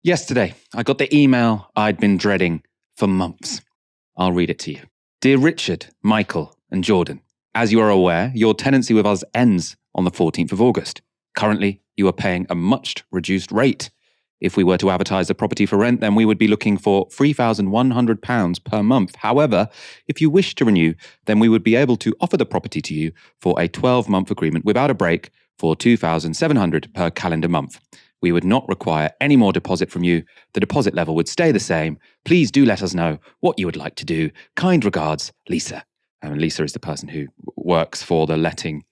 Yesterday, I got the email I'd been dreading for months. I'll read it to you. Dear Richard, Michael, and Jordan, as you are aware, your tenancy with us ends on the 14th of August. Currently, you are paying a much reduced rate. If we were to advertise the property for rent, then we would be looking for £3,100 per month. However, if you wish to renew, then we would be able to offer the property to you for a 12-month agreement without a break for £2,700 per calendar month. We would not require any more deposit from you. The deposit level would stay the same. Please do let us know what you would like to do. Kind regards, Lisa. And Lisa is the person who works for the letting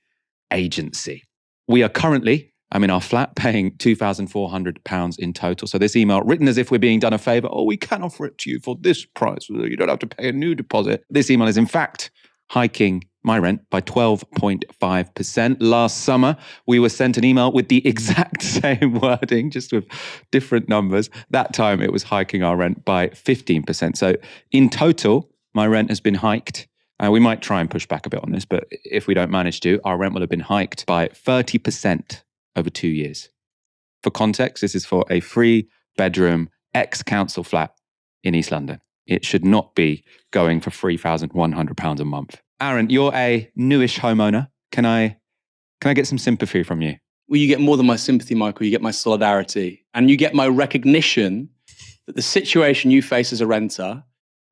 agency. We are currently, I'm in our flat, paying £2,400 in total. So this email, written as if we're being done a favor, we can offer it to you for this price. You don't have to pay a new deposit. This email is in fact hiking my rent by 12.5%. Last summer, we were sent an email with the exact same wording, just with different numbers. That time, it was hiking our rent by 15%. So in total, my rent has been hiked. We might try and push back a bit on this, but if we don't manage to, our rent will have been hiked by 30% over 2 years. For context, this is for a 3-bedroom ex-council flat in East London. It should not be going for £3,100 a month. Aaron, you're a newish homeowner. Can I get some sympathy from you? Well, you get more than my sympathy, Michael. You get my solidarity. And you get my recognition that the situation you face as a renter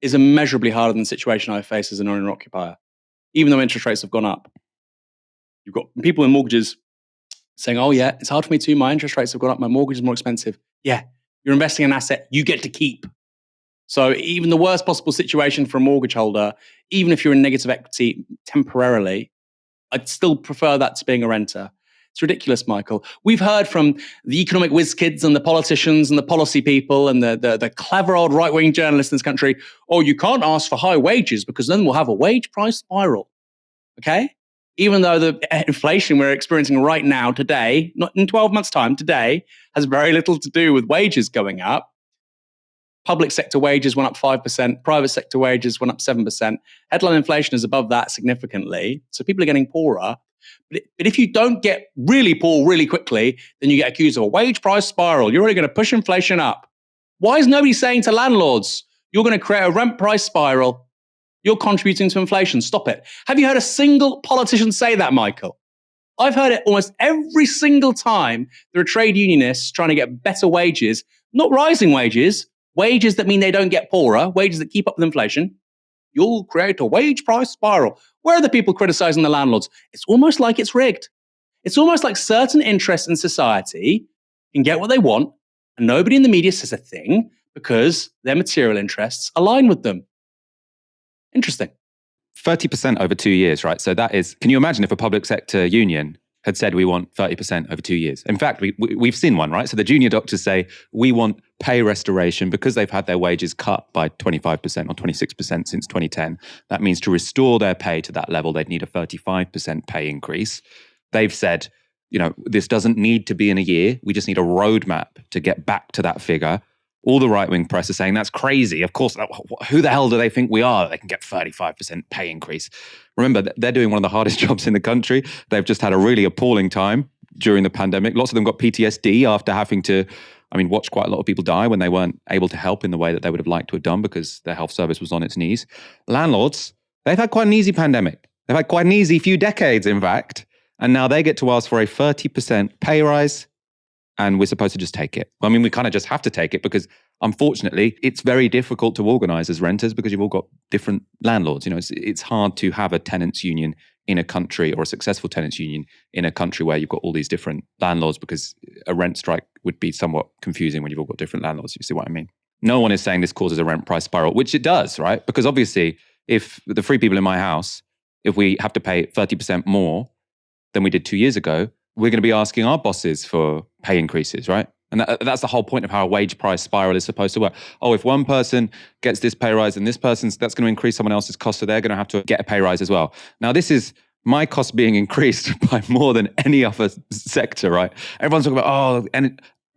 is immeasurably harder than the situation I face as an owner-occupier, even though interest rates have gone up. You've got people with mortgages saying, oh yeah, it's hard for me too. My interest rates have gone up. My mortgage is more expensive. Yeah, you're investing in an asset you get to keep. So even the worst possible situation for a mortgage holder, even if you're in negative equity temporarily, I'd still prefer that to being a renter. It's ridiculous, Michael. We've heard from the economic whiz kids and the politicians and the policy people and the clever old right-wing journalists in this country, you can't ask for high wages because then we'll have a wage price spiral. Okay? Even though the inflation we're experiencing right now, today, not in 12 months' time, today, has very little to do with wages going up. Public sector wages went up 5%, private sector wages went up 7%. Headline inflation is above that significantly. So people are getting poorer. But if you don't get really poor really quickly, then you get accused of a wage price spiral. You're really going to push inflation up. Why is nobody saying to landlords, you're going to create a rent price spiral? You're contributing to inflation. Stop it. Have you heard a single politician say that, Michael? I've heard it almost every single time there are trade unionists trying to get better wages, not rising wages, wages that mean they don't get poorer, wages that keep up with inflation. You'll create a wage price spiral. Where are the people criticizing the landlords? It's almost like it's rigged. It's almost like certain interests in society can get what they want, and nobody in the media says a thing because their material interests align with them. Interesting. 30% over 2 years, right? So that is, can you imagine if a public sector union had said we want 30% over 2 years? In fact, we've seen one, right? So the junior doctors say we want pay restoration because they've had their wages cut by 25% or 26% since 2010. That means to restore their pay to that level, they'd need a 35% pay increase. They've said, this doesn't need to be in a year. We just need a roadmap to get back to that figure. All the right-wing press are saying that's crazy. Of course, who the hell do they think we are? They can get 35% pay increase. Remember, they're doing one of the hardest jobs in the country. They've just had a really appalling time during the pandemic. Lots of them got PTSD after having to, watch quite a lot of people die when they weren't able to help in the way that they would have liked to have done because their health service was on its knees. Landlords, they've had quite an easy pandemic. They've had quite an easy few decades, in fact. And now they get to ask for a 30% pay rise. And we're supposed to just take it. We kind of just have to take it because, unfortunately, it's very difficult to organize as renters because you've all got different landlords. It's hard to have a tenants union in a country or a successful tenants union in a country where you've got all these different landlords because a rent strike would be somewhat confusing when you've all got different landlords. You see what I mean? No one is saying this causes a rent price spiral, which it does, right? Because obviously, if the 3 people in my house, if we have to pay 30% more than we did 2 years ago, we're going to be asking our bosses for pay increases, right? And that's the whole point of how a wage price spiral is supposed to work. If one person gets this pay rise and that's going to increase someone else's cost, so they're going to have to get a pay rise as well. Now, this is my cost being increased by more than any other sector, right? Everyone's talking about,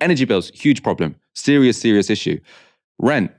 energy bills, huge problem, serious issue. Rent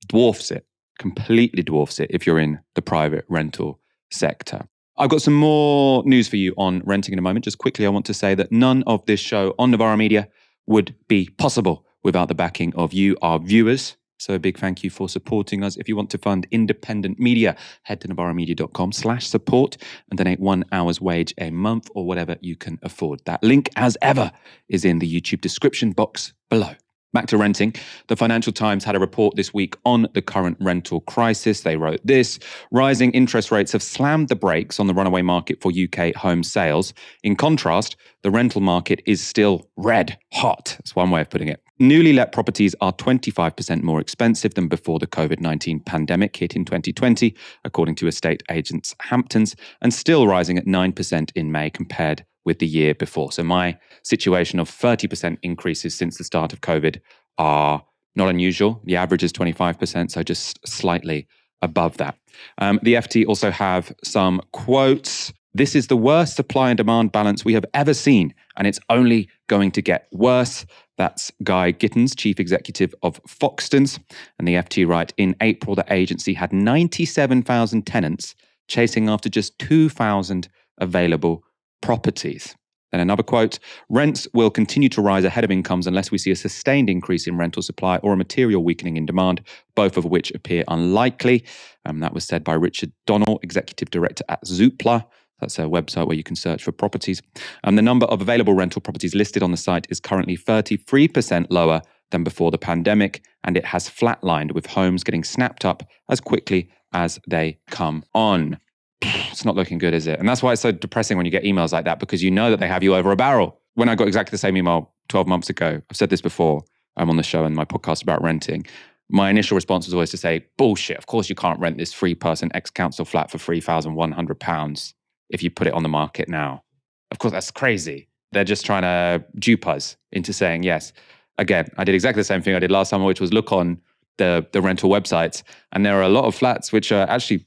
dwarfs it, completely dwarfs it if you're in the private rental sector. I've got some more news for you on renting in a moment. Just quickly, I want to say that none of this show on Novara Media would be possible without the backing of you, our viewers. So a big thank you for supporting us. If you want to fund independent media, head to novaramedia.com/support and donate 1 hour's wage a month or whatever you can afford. That link, as ever, is in the YouTube description box below. Back to renting. The Financial Times had a report this week on the current rental crisis. They wrote this: rising interest rates have slammed the brakes on the runaway market for UK home sales. In contrast, the rental market is still red hot. That's one way of putting it. Newly let properties are 25% more expensive than before the COVID-19 pandemic hit in 2020, according to estate agents Hamptons, and still rising at 9% in May compared with the year before. So my situation of 30% increases since the start of COVID are not unusual. The average is 25%, so just slightly above that. The FT also have some quotes. This is the worst supply and demand balance we have ever seen, and it's only going to get worse. That's Guy Gittins, Chief Executive of Foxtons. And the FT write, in April, the agency had 97,000 tenants chasing after just 2,000 available properties. Then another quote, rents will continue to rise ahead of incomes unless we see a sustained increase in rental supply or a material weakening in demand, both of which appear unlikely. That was said by Richard Donnell, Executive Director at Zoopla. That's a website where you can search for properties. The number of available rental properties listed on the site is currently 33% lower than before the pandemic, and it has flatlined, with homes getting snapped up as quickly as they come on. It's not looking good, is it? And that's why it's so depressing when you get emails like that, because you know that they have you over a barrel. When I got exactly the same email 12 months ago, I've said this before, I'm on the show and my podcast about renting, my initial response was always to say, bullshit, of course you can't rent this 3-person ex-council flat for £3,100 if you put it on the market now. Of course, that's crazy. They're just trying to dupe us into saying yes. Again, I did exactly the same thing I did last summer, which was look on the rental websites, and there are a lot of flats which are actually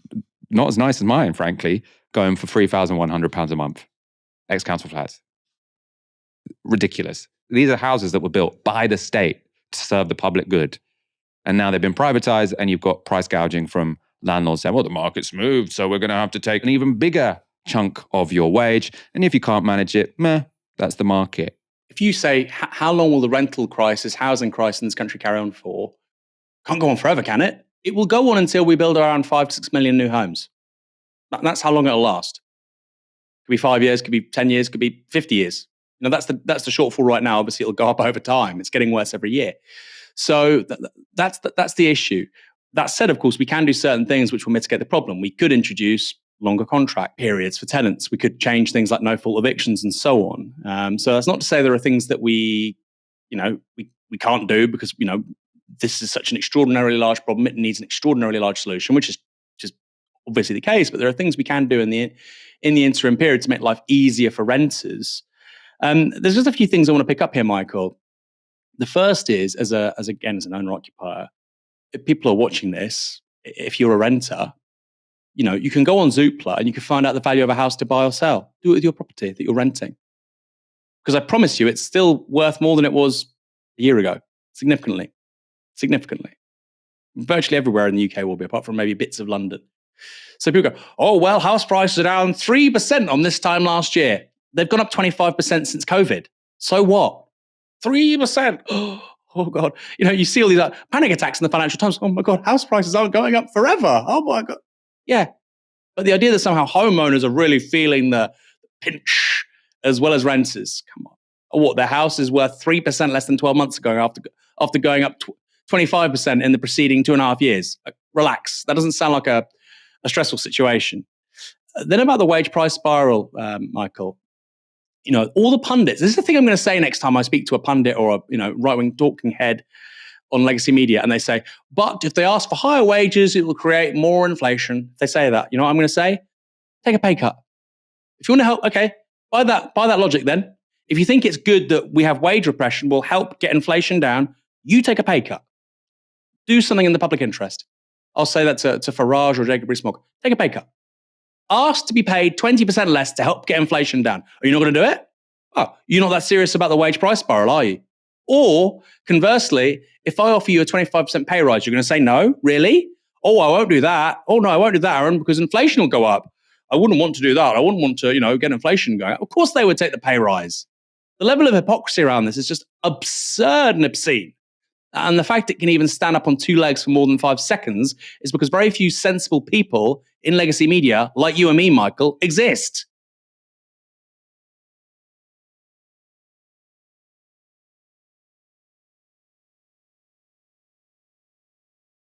not as nice as mine, frankly, going for £3,100 a month. Ex-council flats. Ridiculous. These are houses that were built by the state to serve the public good. And now they've been privatized, and you've got price gouging from landlords saying, well, the market's moved, so we're going to have to take an even bigger chunk of your wage. And if you can't manage it, that's the market. If you say, how long will the rental crisis, housing crisis in this country carry on for? Can't go on forever, can it? It will go on until we build around 5 to 6 million new homes. That's how long it'll last. Could be 5 years, could be 10 years, could be 50 years. That's the shortfall right now. Obviously, it'll go up over time. It's getting worse every year. So that's the issue. That said, of course, we can do certain things which will mitigate the problem. We could introduce longer contract periods for tenants. We could change things like no-fault evictions and so on. So that's not to say there are things that we can't do, because this is such an extraordinarily large problem. It needs an extraordinarily large solution, which is just obviously the case. But there are things we can do in the interim period to make life easier for renters. There's just a few things I want to pick up here, Michael. The first is, as an owner-occupier, if people are watching this, if you're a renter, you can go on Zoopla and you can find out the value of a house to buy or sell. Do it with your property that you're renting. Because I promise you, it's still worth more than it was a year ago. Significantly. Virtually everywhere in the UK will be, apart from maybe bits of London. So people go, oh, well, house prices are down 3% on this time last year. They've gone up 25% since COVID. So what? 3%. Oh, God. You see all these panic attacks in the Financial Times. Oh, my God, house prices aren't going up forever. Oh, my God. Yeah. But the idea that somehow homeowners are really feeling the pinch as well as renters, come on. What, their house is worth 3% less than 12 months ago after going up 25% in the preceding 2.5 years. Relax. That doesn't sound like a stressful situation. Then about the wage price spiral, Michael. All the pundits, this is the thing I'm going to say next time I speak to a pundit or a right-wing talking head on legacy media, and they say, but if they ask for higher wages, it will create more inflation. If they say that, you know what I'm going to say? Take a pay cut. If you want to help, okay, by that logic then. If you think it's good that we have wage repression will help get inflation down, you take a pay cut. Do something in the public interest. I'll say that to Farage or Jacob Rees-Mogg. Take a pay cut. Ask to be paid 20% less to help get inflation down. Are you not going to do it? Oh, you're not that serious about the wage price spiral, are you? Or conversely, if I offer you a 25% pay rise, you're going to say no? Really? Oh, I won't do that. Oh, no, I won't do that, Aaron, because inflation will go up. I wouldn't want to do that. I wouldn't want to, get inflation going up. Of course they would take the pay rise. The level of hypocrisy around this is just absurd and obscene. And the fact it can even stand up on two legs for more than 5 seconds is because very few sensible people in legacy media, like you and me, Michael, exist.